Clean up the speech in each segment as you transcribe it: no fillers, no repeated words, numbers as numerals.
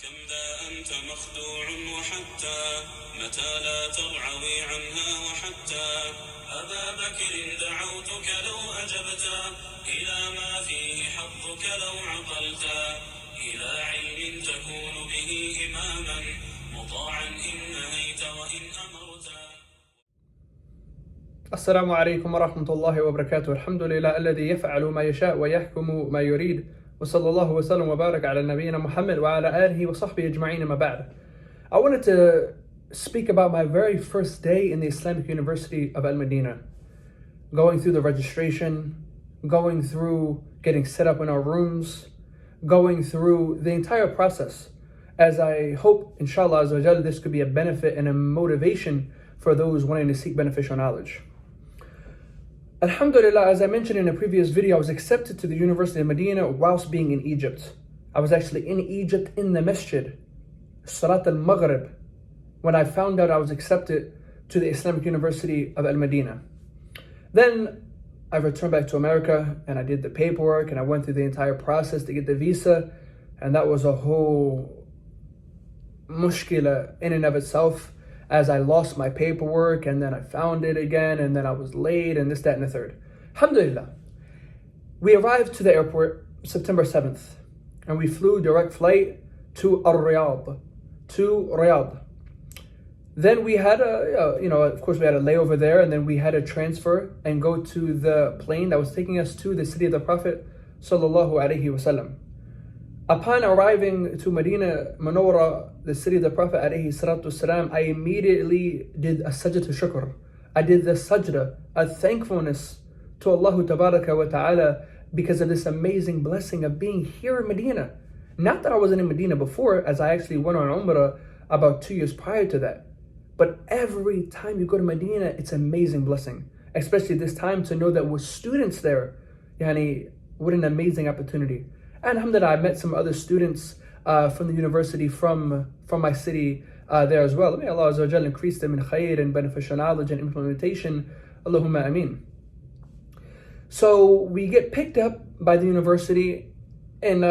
كم ذا أنت مخدوع وحتى متى لا ترعوي عنها وحتى أبا بكر دعوتك لو أجبت إلى ما فيه حظك لو عقلت إلى علم تكون به إماما مطاعا إن نهيت وإن أمرت. السلام عليكم ورحمة الله وبركاته. الحمد لله الذي يفعل ما يشاء ويحكم ما يريد وصلى الله وسلم وبارك على نبينا Muhammad وعلى آله وصحبه أجمعين ما بعد. I wanted to speak about my very first day in the Islamic University of Al-Madinah. Going through the registration, going through getting set up in our rooms, going through the entire process. As I hope, inshallah, this could be a benefit and a motivation for those wanting to seek beneficial knowledge. Alhamdulillah, as I mentioned in a previous video, I was accepted to the University of Medina whilst being in Egypt. I was actually in Egypt in the masjid, Salat al-Maghrib, when I found out I was accepted to the Islamic University of Al-Madinah. Then I returned back to America and I did the paperwork and I went through the entire process to get the visa, and that was a whole mushkila in and of itself, as I lost my paperwork and then I found it again and then I was late and this, that, and the third. Alhamdulillah. We arrived to the airport September 7th and we flew direct flight to Riyadh. Then we had of course we had a layover there, and then we had to transfer and go to the plane that was taking us to the city of the Prophet Sallallahu Alaihi Wasallam. Upon arriving to Medina Munawwara, the city of the Prophet alayhi salatu wasalam, I immediately did a sajda shukr. I did the sajda, a thankfulness to Allah Tabaraka wa Ta'ala because of this amazing blessing of being here in Medina. Not that I wasn't in Medina before, as I actually went on Umrah about 2 years prior to that. But every time you go to Medina, it's an amazing blessing. Especially this time to know that we're students there. What an amazing opportunity. And alhamdulillah, I met some other students from the university from my city there as well. May Allah Azza wa Jalla increase them in khair and beneficial knowledge and implementation. Allahumma ameen. So we get picked up by the university in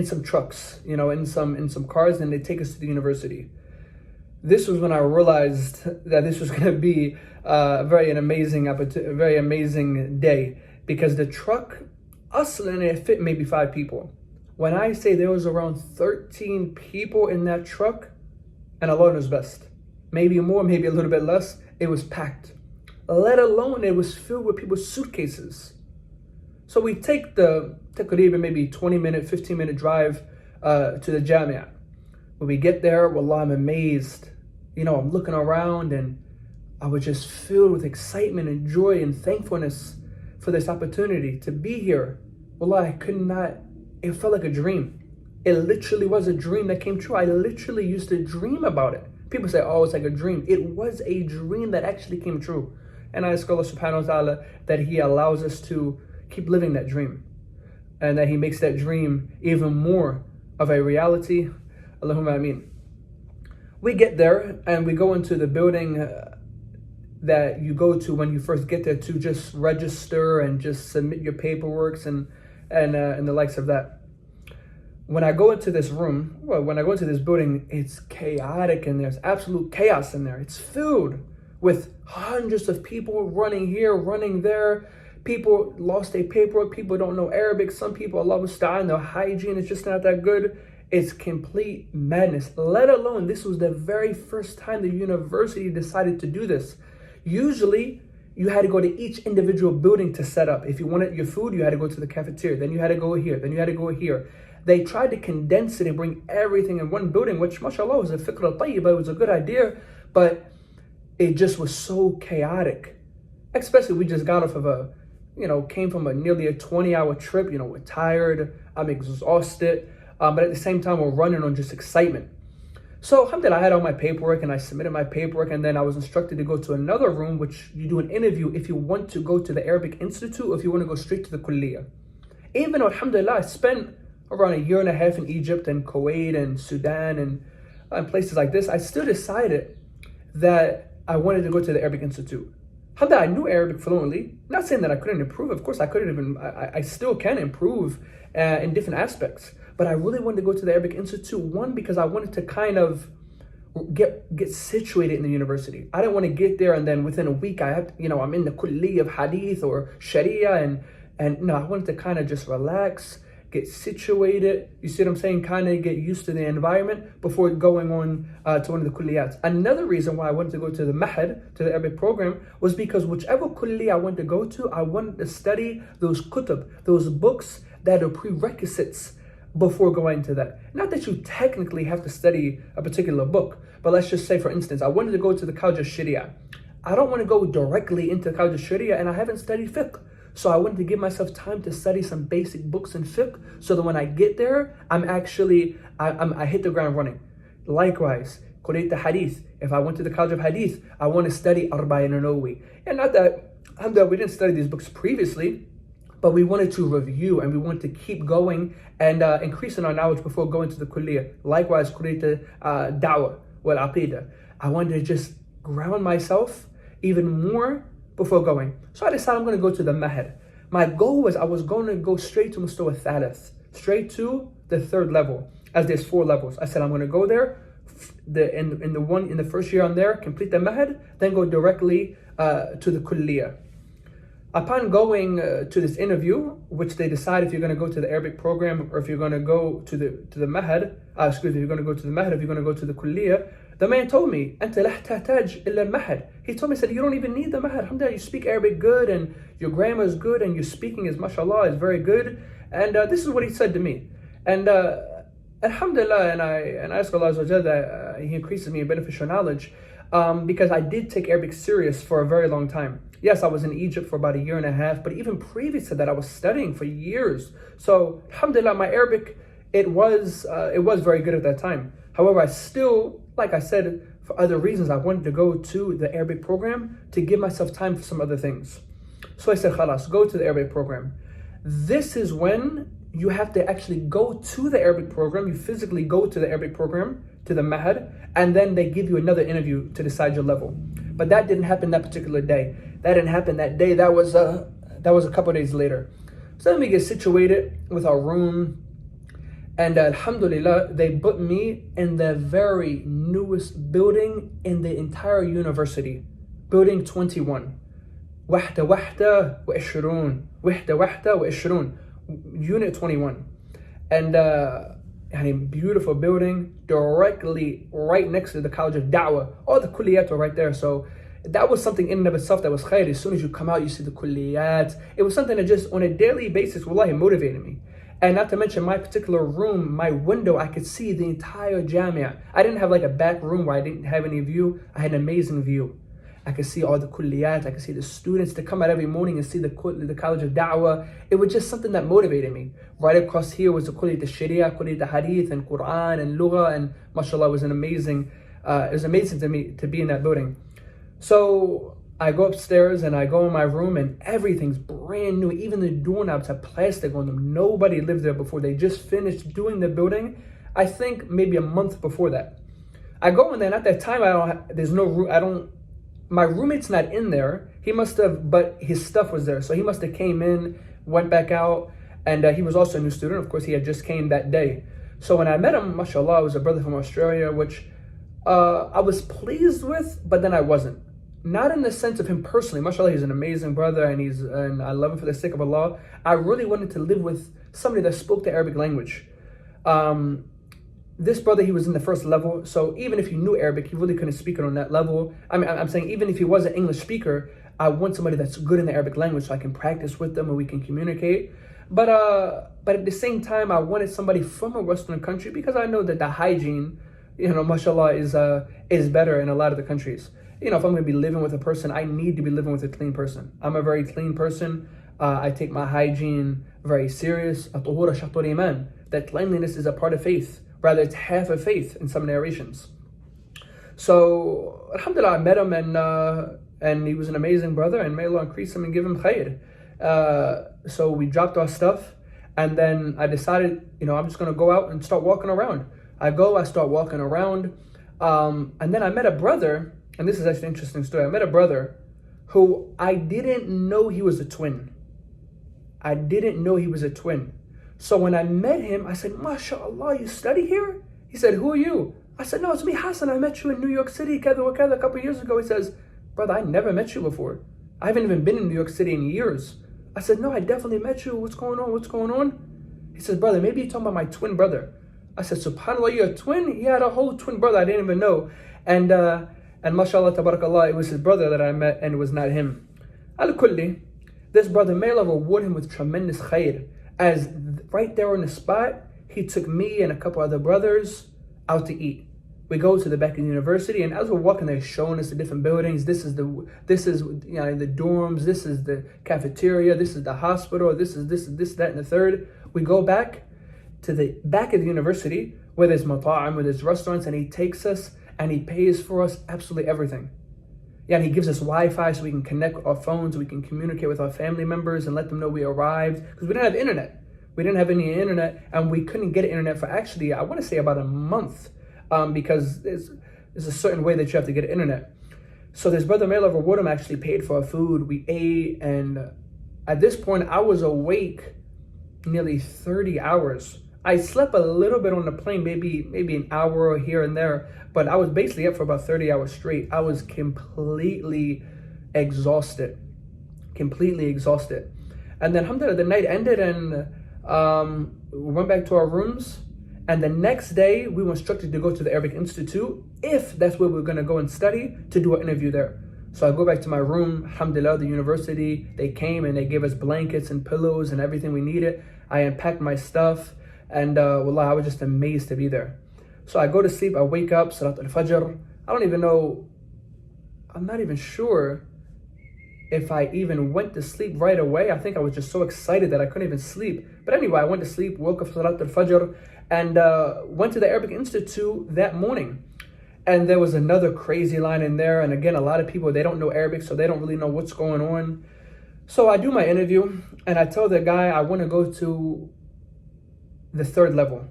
some trucks, in some cars, and they take us to the university. This was when I realized that this was going to be a very amazing day, because the truck, and it fit maybe 5 people. When I say there was around 13 people in that truck, and Allah knows best, maybe more, maybe a little bit less, it was packed. Let alone it was filled with people's suitcases. So we take even maybe 20-minute, 15-minute drive to the Jamia. When we get there, wallah, I'm amazed. I'm looking around and I was just filled with excitement and joy and thankfulness for this opportunity to be here. Wallah, it felt like a dream. It literally was a dream that came true. I literally used to dream about it. People say, oh, it's like a dream. It was a dream that actually came true. And I ask Allah subhanahu wa ta'ala that He allows us to keep living that dream, and that He makes that dream even more of a reality. Allahumma ameen. We get there and we go into the building that you go to when you first get there to just register and just submit your paperwork and the likes of that. When I go into this room, when I go into this building, it's chaotic and there's absolute chaos in there. It's filled with hundreds of people running here, running there. People lost their paperwork. People don't know Arabic. Some people, Allah musta'an, their hygiene is just not that good. It's complete madness. Let alone, this was the very first time the university decided to do this. Usually, you had to go to each individual building to set up. If you wanted your food, you had to go to the cafeteria. Then you had to go here. Then you had to go here. They tried to condense it and bring everything in one building, which, mashallah, was a fikra tayyibah. It was a good idea, but it just was so chaotic. Especially, we just got off of came from nearly a 20-hour trip. We're tired. I'm exhausted. But at the same time, we're running on just excitement. So, alhamdulillah, I had all my paperwork and I submitted my paperwork, and then I was instructed to go to another room, which you do an interview if you want to go to the Arabic Institute or if you want to go straight to the kulliyah. Even though, alhamdulillah, I spent around 1.5 years in Egypt and Kuwait and Sudan and places like this, I still decided that I wanted to go to the Arabic Institute. Alhamdulillah, I knew Arabic fluently. Not saying that I couldn't improve. Of course, I still can improve in different aspects. but I really wanted to go to the Arabic Institute. One, because I wanted to kind of get situated in the university. I didn't want to get there and then within a week I have to, I'm in the kulli of hadith or sharia and no, I wanted to kind of just relax, get situated. You see what I'm saying? Kind of get used to the environment before going on to one of the kulliyats. Another reason why I wanted to go to the mahad, to the Arabic program, was because whichever kulli I wanted to go to, I wanted to study those kutub, those books that are prerequisites before going to that. Not that you technically have to study a particular book, but let's just say, for instance, I wanted to go to the College of Sharia. I don't want to go directly into the College of Sharia and I haven't studied fiqh. So I wanted to give myself time to study some basic books in fiqh so that when I get there, I hit the ground running. Likewise, Qurayt the Hadith. If I went to the College of Hadith, I want to study Arba'in an-Nawawi. And not that we didn't study these books previously, but we wanted to review and we wanted to keep going and increasing our knowledge before going to the kulliyah. Likewise, Qurayt da'wah wal aqidah. I wanted to just ground myself even more before going. So I decided I'm going to go to the mahad. My goal was I was going to go straight to Mustawa Thalith, straight to the third level, as there's 4 levels. I said I'm going to go there, in the first year I'm there, complete the mahad, then go directly to the kulliyah. Upon going to this interview, which they decide if you're going to go to the Arabic program or if you're going to go to the mahad, if you're going to go to the mahad, if you're going to go to the kulliyah, the man told me, أنت لا تحتاج إلا المهد. He told me, said, you don't even need the mahad. Alhamdulillah, you speak Arabic good and your grammar is good and your speaking is, mashallah, is very good. And this is what he said to me. And alhamdulillah, and I ask Allah that He increases me in beneficial knowledge because I did take Arabic serious for a very long time. Yes, I was in Egypt for about 1.5 years, but even previous to that, I was studying for years. So alhamdulillah, my Arabic, it was very good at that time. However, I still, like I said, for other reasons, I wanted to go to the Arabic program to give myself time for some other things. So I said, khalas, go to the Arabic program. This is when you have to actually go to the Arabic program. You physically go to the Arabic program, to the mahad, and then they give you another interview to decide your level. But that didn't happen that particular day. That didn't happen that day. That was a couple of days later. So then we get situated with our room. And alhamdulillah, they put me in the very newest building in the entire university. Building 21. Wahda wa ishrun. Unit 21. And beautiful building directly right next to the College of Da'wah. All the kulliyat are right there. So that was something in and of itself that was khair. As soon as you come out, you see the kulliyat. It was something that just on a daily basis, wallahi, motivated me. And not to mention my particular room, my window, I could see the entire Jamia. I didn't have like a back room where I didn't have any view. I had an amazing view. I could see all the kulliyat. I could see the students that come out every morning and see the College of Da'wah. It was just something that motivated me. Right across here was the Kulliyat al-Sharia, Kulliyat al-Hadith, and Quran, and Lugha, and mashallah, it was amazing to me to be in that building. So I go upstairs and I go in my room and everything's brand new. Even the doorknobs have plastic on them. Nobody lived there before. They just finished doing the building, I think maybe a month before that. I go in there and at that time my roommate's not in there. He must have, but his stuff was there. So he must have came in, went back out, and he was also a new student. Of course, he had just came that day. So when I met him, mashallah, it was a brother from Australia, which I was pleased with, but then I wasn't. Not in the sense of him personally. Mashallah, he's an amazing brother and I love him for the sake of Allah. I really wanted to live with somebody that spoke the Arabic language. This brother, he was in the first level, so even if he knew Arabic, he really couldn't speak it on that level. I'm saying even if he was an English speaker, I want somebody that's good in the Arabic language so I can practice with them and we can communicate. But at the same time, I wanted somebody from a Western country because I know that the hygiene, mashallah, is better in a lot of the countries. If I'm going to be living with a person, I need to be living with a clean person. I'm a very clean person. I take my hygiene very serious. At-tuhura shatur iman. That cleanliness is a part of faith. Rather, it's half of faith in some narrations. So, alhamdulillah, I met him and he was an amazing brother, and may Allah increase him and give him khair. So we dropped our stuff, and then I decided, I'm just going to go out and start walking around. I start walking around, and then I met a brother, and this is actually an interesting story. I met a brother who I didn't know he was a twin. So when I met him, I said, MashaAllah, you study here? He said, who are you? I said, no, it's me, Hassan. I met you in New York City, kada wa kada, a couple of years ago. He says, brother, I never met you before. I haven't even been in New York City in years. I said, no, I definitely met you. What's going on? What's going on? He says, brother, maybe you're talking about my twin brother. I said, subhanAllah, you're a twin? He had a whole twin brother I didn't even know. And mashallah, tabarakallah, it was his brother that I met and it was not him. Al-Kulli, this brother, may Allah reward him with tremendous khair. As right there on the spot, he took me and a couple other brothers out to eat. We go to the back of the university, and as we're walking, they're showing us the different buildings. This is the dorms. This is the cafeteria. This is the hospital. This, that, and the third. We go back to the back of the university where there's mata'am, where there's restaurants, and he takes us and he pays for us absolutely everything. Yeah, and he gives us Wi-Fi so we can connect our phones, we can communicate with our family members and let them know we arrived, because we didn't have internet. We didn't have any internet, and we couldn't get internet for actually, I want to say about a month, because there's a certain way that you have to get internet. So this brother, may Allah reward him, actually paid for our food. We ate, and at this point, I was awake nearly 30 hours. I slept a little bit on the plane, maybe an hour here and there, but I was basically up for about 30 hours straight. I was completely exhausted. And then, alhamdulillah, the night ended, and we went back to our rooms. And the next day, we were instructed to go to the Arabic Institute, if that's where we were going to go and study, to do an interview there. So I go back to my room, alhamdulillah, the university, they came and they gave us blankets and pillows and everything we needed. I unpacked my stuff, and wallah, I was just amazed to be there. So I go to sleep, I wake up, Salat al-Fajr. I don't even know, I'm not even sure if I even went to sleep right away. I think I was just so excited that I couldn't even sleep. But anyway, I went to sleep, woke up Salat al-Fajr, and went to the Arabic Institute that morning. And there was another crazy line in there. And again, a lot of people, they don't know Arabic, so they don't really know what's going on. So I do my interview, and I tell the guy I want to go to the third level.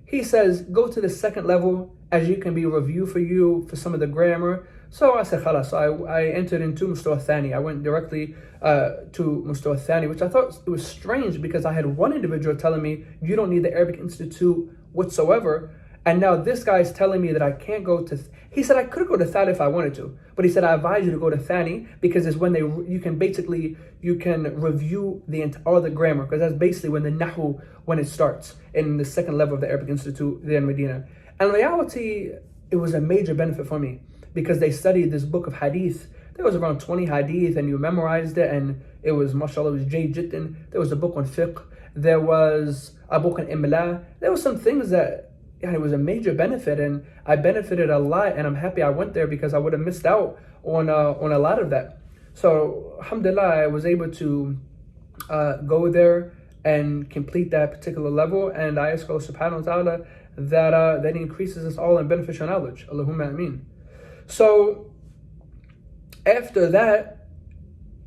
He says, go to the second level, as you can be review for you for some of the grammar. So I said, khalas. So I entered into Mustawa Thani. I went directly to Mustawa Thani, which I thought it was strange, because I had one individual telling me, you don't need the Arabic Institute whatsoever. And now this guy is telling me that I can't go to, he said I could go to Thani if I wanted to, but he said I advise you to go to Thani, because it's when you can review all the grammar, because that's basically when the Nahu, when it starts in the second level of the Arabic Institute there in Medina. And in reality, it was a major benefit for me, because they studied this book of hadith. There was around 20 hadith, and you memorized it, and it was, mashallah, it was Jay Jittin. There was a book on fiqh. There was a book on imla. There were some things that, it was a major benefit, and I benefited a lot, and I'm happy I went there, because I would have missed out on a lot of that. So, alhamdulillah, I was able to go there and complete that particular level, and I ask Allah subhanahu wa ta'ala that He increases us all in beneficial knowledge. Allahumma ameen. So, after that,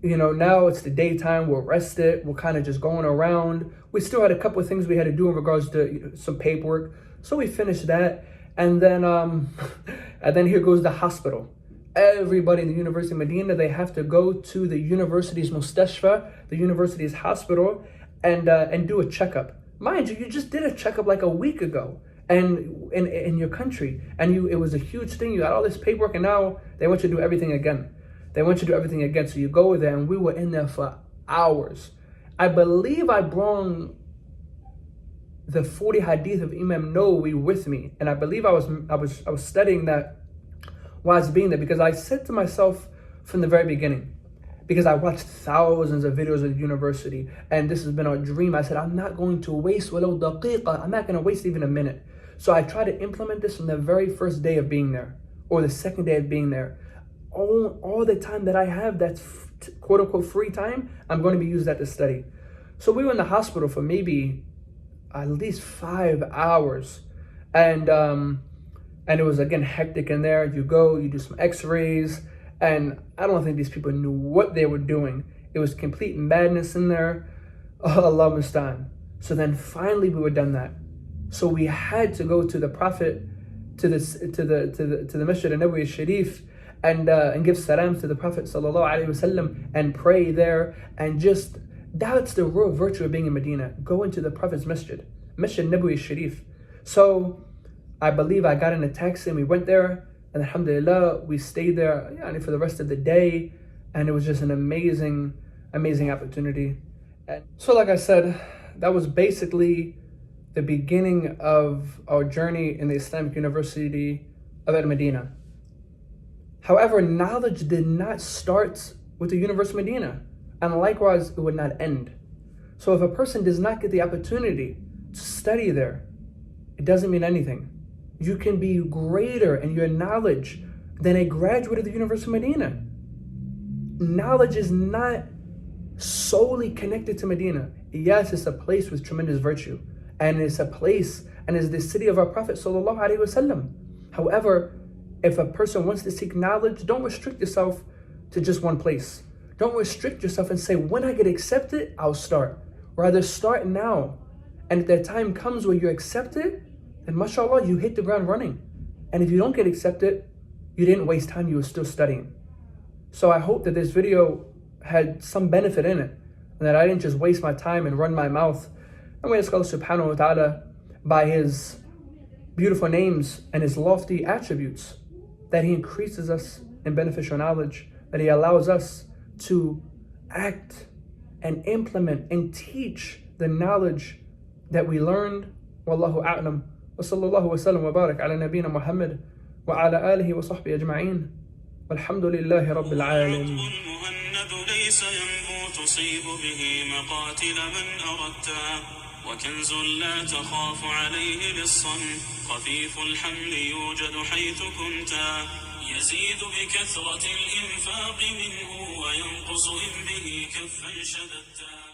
now it's the daytime, we're rested, we're kind of just going around. We still had a couple of things we had to do in regards to some paperwork. So we finished that, and then here goes the hospital. Everybody in the University of Medina, they have to go to the university's mustashfa, the university's hospital, and do a checkup. Mind you, you just did a checkup like a week ago, and in your country, and it was a huge thing. You had all this paperwork, and now they want you to do everything again. So you go there, and we were in there for hours. I believe I brought the 40 hadith of Imam Nawawi with me, and I believe I was studying that while I was being there, because I said to myself from the very beginning, because I watched thousands of videos of the university, and this has been a dream. I said, I'm not going to waste walau daqiqa. I'm not going to waste even a minute. So I try to implement this from the very first day of being there, or the second day of being there. All the time that I have, that's quote unquote free time, I'm going to be using that to study. So we were in the hospital for maybe at least 5 hours, and it was again hectic in there. You go, you do some x-rays, and I don't think these people knew what they were doing. It was complete madness in there. Allah mustaan. So then finally we were done that. So we had to go to the Prophet, to the Masjid al-Nabawi al-Sharif, and give salam to the Prophet sallallahu alaihi wasallam, and pray there, and just That's the real virtue of being in Medina. Go into the Prophet's masjid, Masjid Nabawi Sharif. So I believe I got in a taxi and we went there, and alhamdulillah, we stayed there for the rest of the day, and it was just an amazing opportunity. And so like I said, that was basically the beginning of our journey in the Islamic University of Medina. However, knowledge did not start with the University of Medina, and likewise, it would not end. So if a person does not get the opportunity to study there, it doesn't mean anything. You can be greater in your knowledge than a graduate of the University of Medina. Knowledge is not solely connected to Medina. Yes, it's a place with tremendous virtue, and it's a place and is the city of our Prophet sallallahu alaihi wasallam. However, if a person wants to seek knowledge, don't restrict yourself to just one place. Don't restrict yourself and say, when I get accepted, I'll start. Rather, start now. And if that time comes where you're accepted, then mashallah, you hit the ground running. And if you don't get accepted, you didn't waste time, you were still studying. So I hope that this video had some benefit in it, and that I didn't just waste my time and run my mouth. And we ask Allah subhanahu wa ta'ala, by His beautiful names and His lofty attributes, that He increases us in beneficial knowledge, that He allows us to act and implement and teach the knowledge that we learned. Wallahu a'lam. Wa sallallahu wa sallam wa barak ala nabiyyina Muhammad wa ala alihi wa sahbihi ajma'in. Walhamdulillahi rabbil alamin. ليس ينبو تصيب به مقاتل من أردتا وكنز لا تخاف عليه بالصن خفيف الحمل يوجد حيث كنتا يزيد بكثرة الإنفاق منه وينقص إن به كفا شددتا